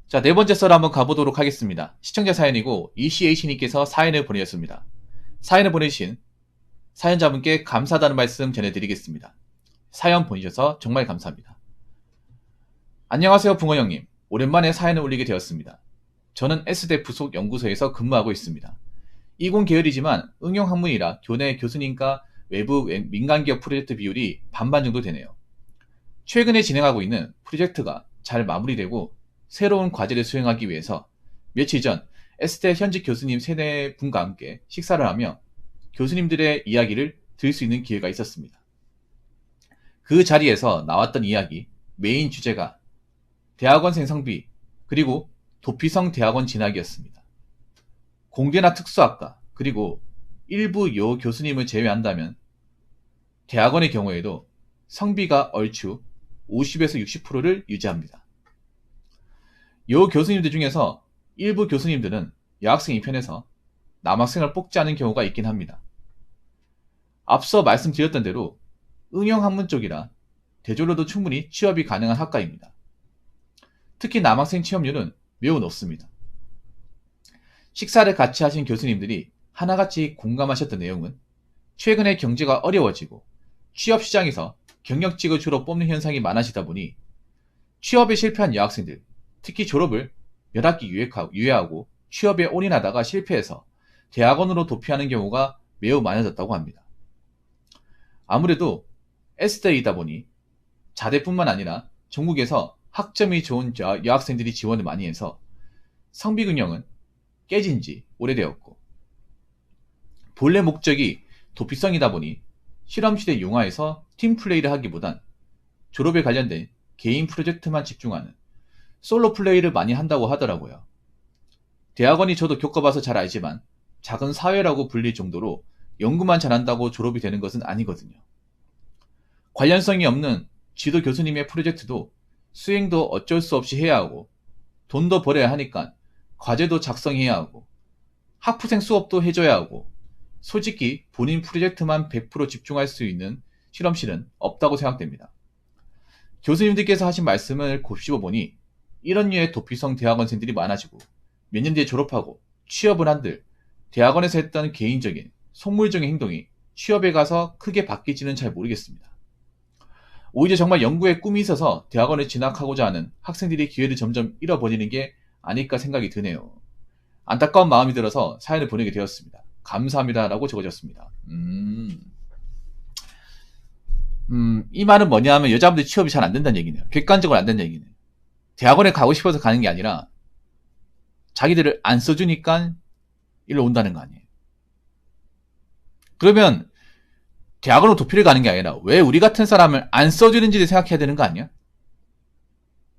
자, 네 번째 썰 한번 가보도록 하겠습니다. 시청자 사연이고 ECH님께서 사연을 보내셨습니다. 사연을 보내신 사연자분께 감사하다는 말씀 전해드리겠습니다. 사연 보내주셔서 정말 감사합니다. 안녕하세요 붕어형님. 오랜만에 사연을 올리게 되었습니다. 저는 S대 부속 연구소에서 근무하고 있습니다. 이공 계열이지만 응용학문이라 교내 교수님과 외부 민간기업 프로젝트 비율이 반반 정도 되네요. 최근에 진행하고 있는 프로젝트가 잘 마무리되고 새로운 과제를 수행하기 위해서 며칠 전 S대 현직 교수님 3-4분과 함께 식사를 하며 교수님들의 이야기를 들을 수 있는 기회가 있었습니다. 그 자리에서 나왔던 이야기, 메인 주제가 대학원생 성비, 그리고 도피성 대학원 진학이었습니다. 공대나 특수학과, 그리고 일부 요 교수님을 제외한다면 대학원의 경우에도 성비가 얼추 50에서 60%를 유지합니다. 요 교수님들 중에서 일부 교수님들은 여학생 2편에서 남학생을 뽑지 않은 경우가 있긴 합니다. 앞서 말씀드렸던 대로 응용학문 쪽이라 대졸로도 충분히 취업이 가능한 학과입니다. 특히 남학생 취업률은 매우 높습니다. 식사를 같이 하신 교수님들이 하나같이 공감하셨던 내용은 최근에 경제가 어려워지고 취업시장에서 경력직을 주로 뽑는 현상이 많아지다 보니 취업에 실패한 여학생들, 특히 졸업을 몇 학기 유예하고 취업에 올인하다가 실패해서 대학원으로 도피하는 경우가 매우 많아졌다고 합니다. 아무래도 S대이다 보니 자대뿐만 아니라 전국에서 학점이 좋은 여학생들이 지원을 많이 해서 성비균형은 깨진 지 오래되었고 본래 목적이 도피성이다 보니 실험실에 융화해서 팀플레이를 하기보단 졸업에 관련된 개인 프로젝트만 집중하는 솔로 플레이를 많이 한다고 하더라고요. 대학원이 저도 겪어봐서 잘 알지만 작은 사회라고 불릴 정도로 연구만 잘한다고 졸업이 되는 것은 아니거든요. 관련성이 없는 지도 교수님의 프로젝트도 수행도 어쩔 수 없이 해야 하고 돈도 벌어야 하니까 과제도 작성해야 하고 학부생 수업도 해줘야 하고 솔직히 본인 프로젝트만 100% 집중할 수 있는 실험실은 없다고 생각됩니다. 교수님들께서 하신 말씀을 곱씹어 보니 이런 류의 도피성 대학원생들이 많아지고 몇 년 뒤에 졸업하고 취업을 한들 대학원에서 했던 개인적인 속물적인 행동이 취업에 가서 크게 바뀔지는 잘 모르겠습니다. 오히려 정말 연구에 꿈이 있어서 대학원에 진학하고자 하는 학생들이 기회를 점점 잃어버리는 게 아닐까 생각이 드네요. 안타까운 마음이 들어서 사연을 보내게 되었습니다. 감사합니다 라고 적어줬습니다. 이 말은 뭐냐 하면 여자분들 취업이 잘 안 된다는 얘기네요. 객관적으로 안 된다는 얘기네요. 대학원에 가고 싶어서 가는 게 아니라 자기들을 안 써주니까 일로 온다는 거 아니에요. 그러면 대학원으로 도피를 가는 게 아니라 왜 우리 같은 사람을 안 써주는지를 생각해야 되는 거 아니야?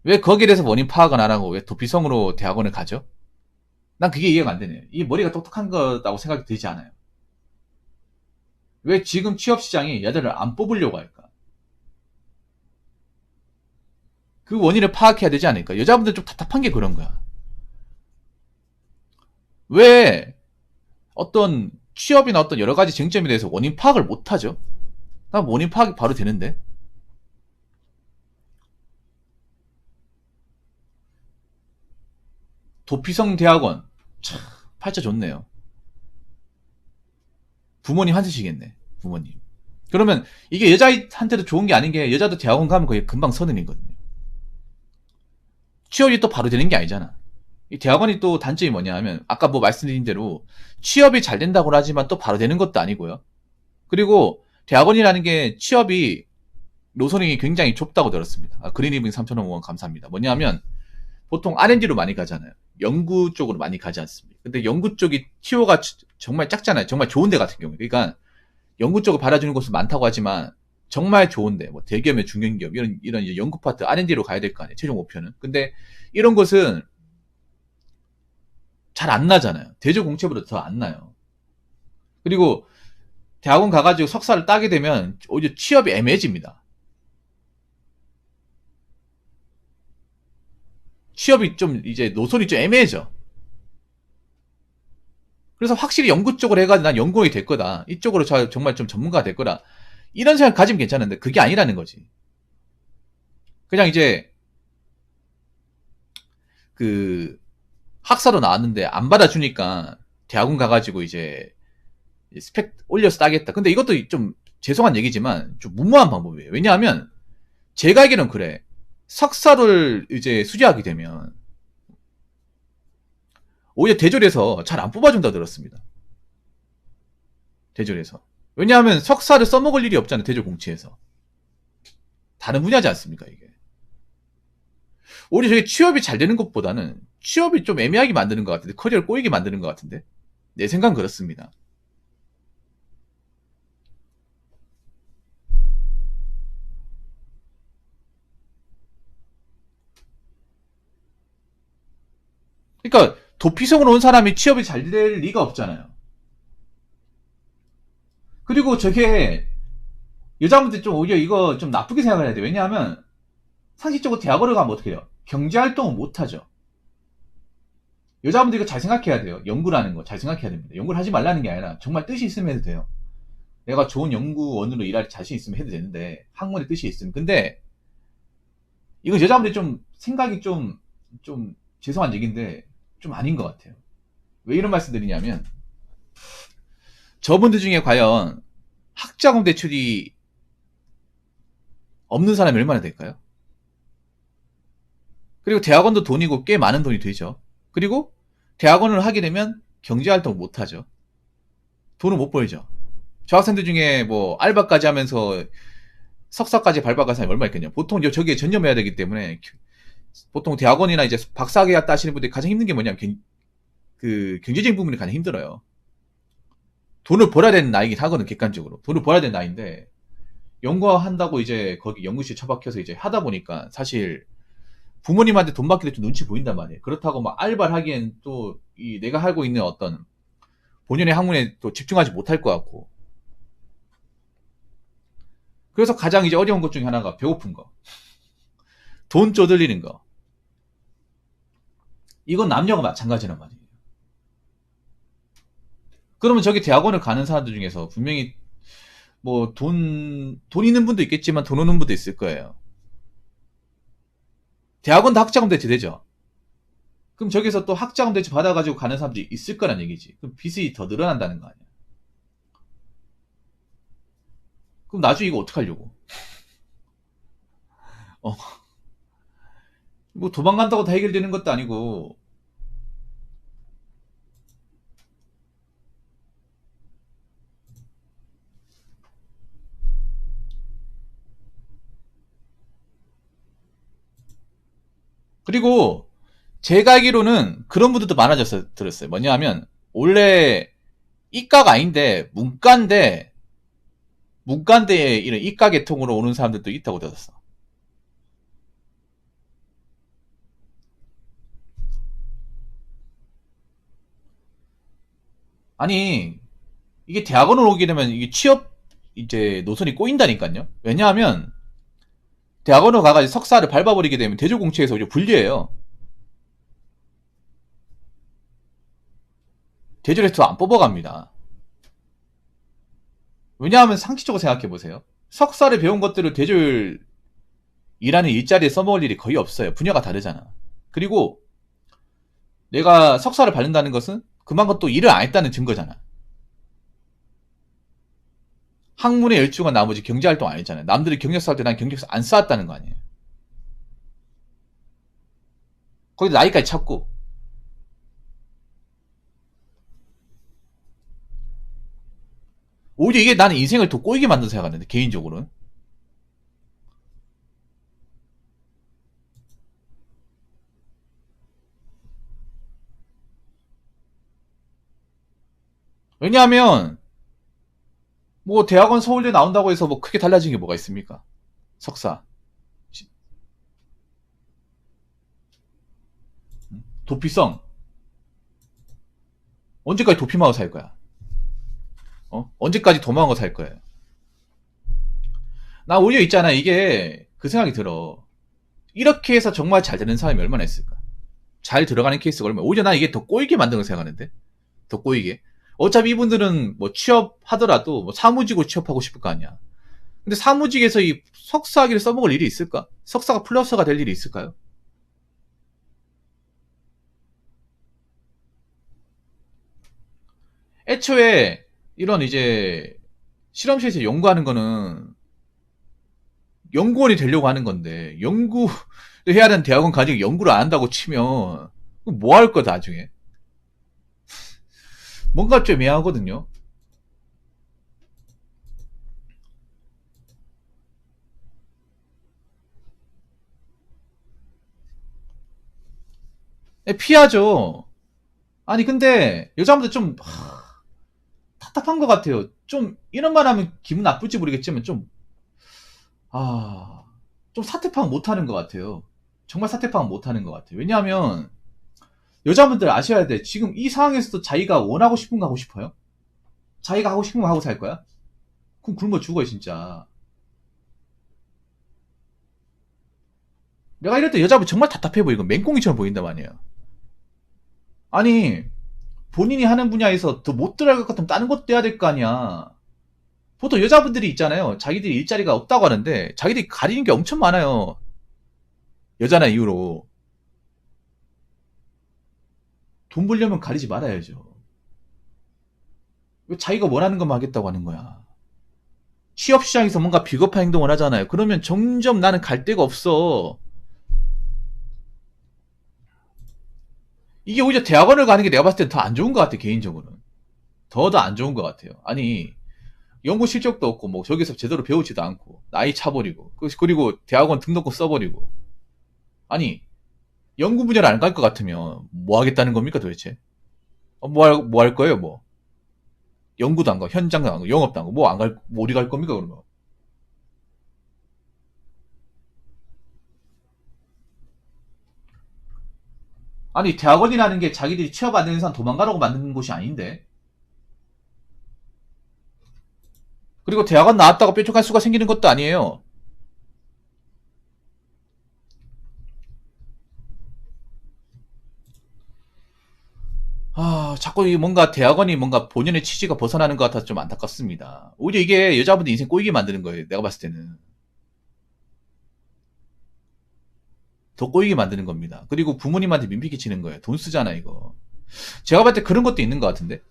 왜 거기에 대해서 원인 파악을 안 하고 왜 도피성으로 대학원을 가죠? 난 그게 이해가 안 되네요. 이 머리가 똑똑한 거라고 생각이 들지 않아요. 왜 지금 취업시장이 여자를 안 뽑으려고 할까? 그 원인을 파악해야 되지 않을까? 여자분들 좀 답답한 게 그런 거야. 왜 어떤 취업이나 어떤 여러 가지 쟁점에 대해서 원인 파악을 못 하죠? 난 원인 파악이 바로 되는데. 도피성 대학원. 참, 팔자 좋네요. 부모님 한쓰시겠네. 부모님. 그러면 이게 여자한테도 좋은 게 아닌 게 여자도 대학원 가면 거의 금방 서른이거든요. 취업이 또 바로 되는 게 아니잖아. 이 대학원이 또 단점이 뭐냐 하면 아까 뭐 말씀드린 대로 취업이 잘 된다고 하지만 또 바로 되는 것도 아니고요. 그리고 대학원이라는 게 취업이 노선이 굉장히 좁다고 들었습니다. 그린이빙 3,000원 후원 감사합니다. 뭐냐 하면 보통 R&D로 많이 가잖아요. 연구 쪽으로 많이 가지 않습니다. 근데 연구 쪽이 티오가 정말 작잖아요. 정말 좋은 데 같은 경우에. 그러니까 연구 쪽을 받아주는 곳은 많다고 하지만 정말 좋은데 뭐 대기업의 중견기업 이런 연구 파트 R&D로 가야 될 거 아니에요. 최종 목표는. 근데 이런 곳은 잘 안 나잖아요. 대졸 공채보다 더 안 나요. 그리고 대학원 가가지고 석사를 따게 되면 오히려 취업이 애매해집니다. 취업이 좀 이제 노선이 좀 애매해져. 그래서 확실히 연구 쪽으로 해가지고 난 연구원이 될 거다. 이쪽으로 정말 좀 전문가가 될 거다. 이런 생각 가지면 괜찮은데 그게 아니라는 거지. 그냥 이제 그 학사로 나왔는데 안 받아주니까 대학원 가가지고 이제 스펙 올려서 따겠다. 근데 이것도 좀 죄송한 얘기지만 좀 무모한 방법이에요. 왜냐하면 제가 알기로는 그래. 석사를 이제 수료하게 되면 오히려 대졸에서 잘 안 뽑아준다 들었습니다. 대졸에서. 왜냐하면 석사를 써먹을 일이 없잖아요. 대졸 공채에서. 다른 분야지 않습니까, 이게. 오히려 저게 취업이 잘 되는 것보다는 취업이 좀 애매하게 만드는 것 같은데, 커리어를 꼬이게 만드는 것 같은데. 내 생각은 그렇습니다. 그러니까 도피성으로 온 사람이 취업이 잘 될 리가 없잖아요. 그리고 저게 여자분들 좀 오히려 이거 좀 나쁘게 생각을 해야 돼. 왜냐하면 상식적으로 대학원을 가면 어떻게 해요? 경제활동을 못하죠. 여자분들 이거 잘 생각해야 돼요. 연구라는 거 잘 생각해야 됩니다. 연구를 하지 말라는 게 아니라 정말 뜻이 있으면 해도 돼요. 내가 좋은 연구원으로 일할 자신 있으면 해도 되는데 학문의 뜻이 있으면. 근데 이건 여자분들이 좀 생각이 좀 죄송한 얘기인데 좀 아닌 것 같아요. 왜 이런 말씀 드리냐면 저분들 중에 과연 학자금 대출이 없는 사람이 얼마나 될까요? 그리고 대학원도 돈이고 꽤 많은 돈이 되죠. 그리고 대학원을 하게 되면 경제활동을 못하죠. 돈을 못 벌죠. 저 학생들 중에 뭐 알바까지 하면서 석사까지 밟아간 사람이 얼마 있겠냐. 보통 저기에 전념해야 되기 때문에 보통 대학원이나 이제 박사학위학 따시는 분들이 가장 힘든 게 뭐냐면 그 경제적인 부분이 가장 힘들어요. 돈을 벌어야 되는 나이긴 하거든, 객관적으로. 돈을 벌어야 되는 나이인데 연구한다고 이제 거기 연구실 처박혀서 이제 하다 보니까 사실 부모님한테 돈 받기도 좀 눈치 보인단 말이에요. 그렇다고 막 알바를 하기엔 또 이 내가 하고 있는 어떤 본연의 학문에 또 집중하지 못할 것 같고. 그래서 가장 이제 어려운 것 중에 하나가 배고픈 거. 돈 쪼들리는 거. 이건 남녀가 마찬가지란 말이에요. 그러면 저기 대학원을 가는 사람들 중에서 분명히 뭐 돈 있는 분도 있겠지만 돈 없는 분도 있을 거예요. 대학원도 학자금 대출 되죠. 그럼 저기서 또 학자금 대출 받아가지고 가는 사람들이 있을 거란 얘기지. 그럼 빚이 더 늘어난다는 거 아니야. 그럼 나중에 이거 어떡하려고. 뭐 도망간다고 다 해결되는 것도 아니고. 그리고 제가 알기로는 그런 분들도 많아졌어 들었어요. 뭐냐 하면 원래 이과가 아닌데 문과인데 이런 이과 계통으로 오는 사람들도 있다고 들었어. 아니 이게 대학원을 오게 되면 이게 취업 이제 노선이 꼬인다니까요. 왜냐하면 대학원을 가가지고 석사를 밟아버리게 되면 대졸공채에서 이제 불리해요. 대졸에서 안 뽑아갑니다. 왜냐하면 상식적으로 생각해보세요. 석사를 배운 것들을 대졸 일하는 일자리에 써먹을 일이 거의 없어요. 분야가 다르잖아. 그리고 내가 석사를 받는다는 것은 그만큼 또 일을 안 했다는 증거잖아. 학문에 열중한 나머지 경제활동 안 했잖아요. 남들이 경력서 할 때 난 경력서 안 쌓았다는 거 아니에요. 거기다 나이까지 찾고. 오히려 이게 나는 인생을 더 꼬이게 만든 생각하는데 개인적으로는. 왜냐하면 뭐 대학원 서울대 나온다고 해서 뭐 크게 달라진 게 뭐가 있습니까? 석사. 도피성. 언제까지 도피마고 살 거야? 언제까지 도망하고 살 거예요? 나 오히려 있잖아. 이게 그 생각이 들어. 이렇게 해서 정말 잘 되는 사람이 얼마나 있을까? 잘 들어가는 케이스가 얼마나. 오히려 나 이게 더 꼬이게 만드는 생각하는데. 더 꼬이게. 어차피 이분들은 뭐 취업하더라도 뭐 사무직으로 취업하고 싶을 거 아니야. 근데 사무직에서 이 석사학위를 써먹을 일이 있을까? 석사가 플러스가 될 일이 있을까요? 애초에 이런 이제 실험실에서 연구하는 거는 연구원이 되려고 하는 건데 연구를 해야 되는 대학원 가지고 연구를 안 한다고 치면 뭐 할 거다 나중에. 뭔가 좀 애매하거든요. 피하죠. 아니 근데 여자분들 좀 답답한 것 같아요. 좀 이런 말 하면 기분 나쁠지 모르겠지만 아, 좀 사태 파악 못하는 것 같아요. 정말 사태 파악 못하는 것 같아요. 왜냐하면 여자분들 아셔야 돼. 지금 이 상황에서도 자기가 원하고 싶은 거 하고 싶어요? 자기가 하고 싶은 거 하고 살 거야? 그럼 굶어 죽어요 진짜. 내가 이럴 때 여자분 정말 답답해 보이고 맹꽁이처럼 보인단 말이에요. 아니 본인이 하는 분야에서 더 못 들어갈 것 같으면 다른 것도 해야 될 거 아니야. 보통 여자분들이 있잖아요. 자기들이 일자리가 없다고 하는데 자기들이 가리는 게 엄청 많아요. 여자나 이유로. 돈 벌려면 가리지 말아야죠. 왜 자기가 원하는 것만 하겠다고 하는 거야. 취업시장에서 뭔가 비겁한 행동을 하잖아요. 그러면 점점 나는 갈 데가 없어. 이게 오히려 대학원을 가는 게 내가 봤을 때 더 안 좋은 것 같아, 개인적으로는. 더 안 좋은 것 같아요. 아니, 연구 실적도 없고, 뭐, 저기서 제대로 배우지도 않고, 나이 차버리고, 그리고 대학원 등록금 써버리고. 아니, 연구 분야를 안 갈 것 같으면, 뭐 하겠다는 겁니까, 도대체? 뭐 할 거예요, 뭐? 연구도 안 가, 현장도 안 가, 영업도 안 가, 뭐 어디 갈 겁니까, 그러면? 아니, 대학원이라는 게 자기들이 취업 안 되는 이상 도망가라고 만드는 곳이 아닌데. 그리고 대학원 나왔다고 뾰족한 수가 생기는 것도 아니에요. 자꾸 뭔가 대학원이 뭔가 본연의 취지가 벗어나는 것 같아서 좀 안타깝습니다. 오히려 이게 여자분들 인생 꼬이게 만드는 거예요. 내가 봤을 때는. 더 꼬이게 만드는 겁니다. 그리고 부모님한테 민폐 끼치는 거예요. 돈 쓰잖아, 이거. 제가 봤을 때 그런 것도 있는 것 같은데.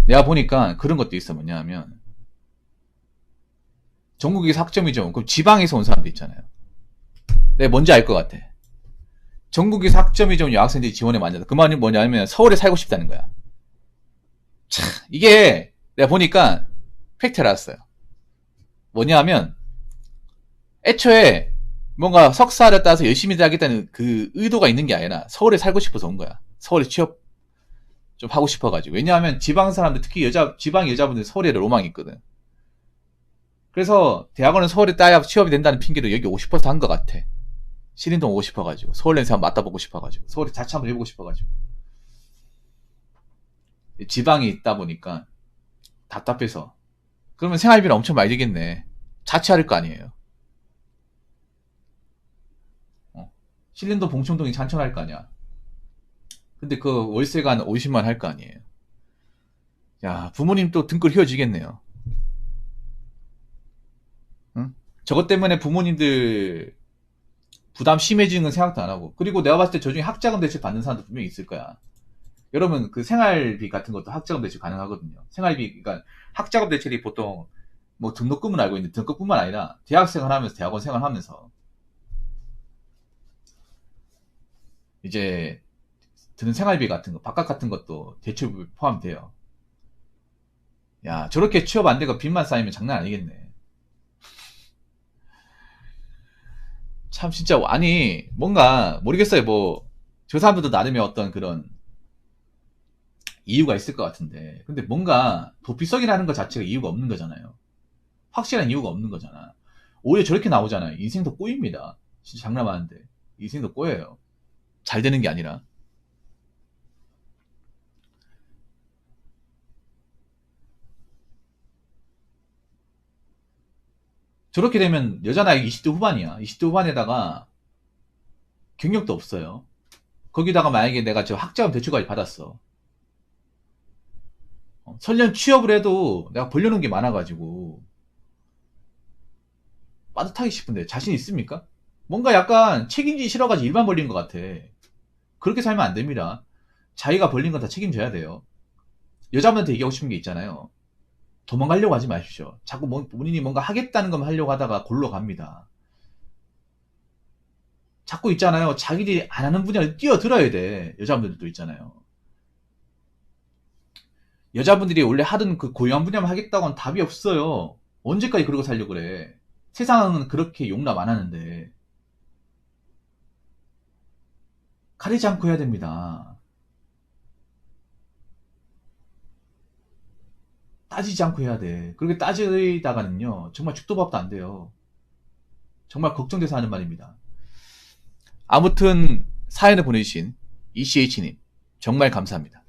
내가 보니까 그런 것도 있어. 뭐냐면, 전국에서 학점이죠. 그럼 지방에서 온 사람도 있잖아요. 내가 뭔지 알 것 같아. 전국에서 학점이 좋은 여학생들이 지원에 많이 하다. 그 말이 뭐냐면 서울에 살고 싶다는 거야. 참, 이게 내가 보니까 팩트를 알았어요. 뭐냐면 애초에 뭔가 석사를 따서 열심히 하겠다는 그 의도가 있는 게 아니라 서울에 살고 싶어서 온 거야. 서울에 취업 좀 하고 싶어가지고. 왜냐하면 지방 사람들, 특히 지방 여자분들 서울에 로망이 있거든. 그래서 대학원은 서울에 따야 취업이 된다는 핑계로 여기 오고 싶어서 한 것 같아. 신림동 오고 싶어가지고. 서울 냄새 한번 맡아보고 싶어가지고. 서울에 자취 한번 해보고 싶어가지고. 지방에 있다 보니까 답답해서. 그러면 생활비는 엄청 많이 들겠네. 자취할 거 아니에요. 신림동 봉천동이 잔천할 거 아니야. 근데 그 월세가 한 50만 할 거 아니에요. 야, 부모님 또 등골 휘어지겠네요. 응? 저것 때문에 부모님들 부담 심해지는 건 생각도 안 하고. 그리고 내가 봤을 때 저 중에 학자금 대출 받는 사람도 분명히 있을 거야. 여러분, 그 생활비 같은 것도 학자금 대출 가능하거든요. 생활비, 그러니까 학자금 대출이 보통 뭐 등록금은 알고 있는데 등록금뿐만 아니라 대학생활 하면서 대학원 생활하면서 이제 드는 생활비 같은 거, 밥값 같은 것도 대출 포함돼요. 야, 저렇게 취업 안 되고 빚만 쌓이면 장난 아니겠네. 참, 진짜, 아니, 뭔가, 모르겠어요. 뭐, 저 사람들도 나름의 어떤 그런 이유가 있을 것 같은데. 근데 뭔가, 도피성이라는 것 자체가 이유가 없는 거잖아요. 확실한 이유가 없는 거잖아. 오히려 저렇게 나오잖아요. 인생도 꼬입니다. 진짜 장난하는데. 인생도 꼬여요. 잘 되는 게 아니라. 저렇게 되면 여자 나이 20대 후반이야. 20대 후반에다가 경력도 없어요. 거기다가 만약에 내가 저 학자금 대출까지 받았어. 설령 취업을 해도 내가 벌려놓은 게 많아가지고 빠듯하기 싶은데 자신 있습니까? 뭔가 약간 책임지기 싫어가지고 일만 벌린 것 같아. 그렇게 살면 안 됩니다. 자기가 벌린 건 다 책임져야 돼요. 여자분한테 얘기하고 싶은 게 있잖아요. 도망가려고 하지 마십시오. 자꾸 본인이 뭔가 하겠다는 것만 하려고 하다가 골로 갑니다. 자꾸 있잖아요. 자기들이 안 하는 분야를 뛰어들어야 돼. 여자분들도 있잖아요. 여자분들이 원래 하던 그 고유한 분야만 하겠다고 하면 답이 없어요. 언제까지 그러고 살려고 그래. 세상은 그렇게 용납 안 하는데. 가리지 않고 해야 됩니다. 따지지 않고 해야 돼. 그렇게 따지다가는요, 정말 죽도 밥도 안 돼요. 정말 걱정돼서 하는 말입니다. 아무튼 사연을 보내주신 ECH님 정말 감사합니다.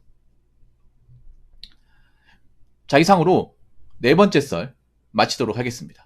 자, 이상으로 네 번째 썰 마치도록 하겠습니다.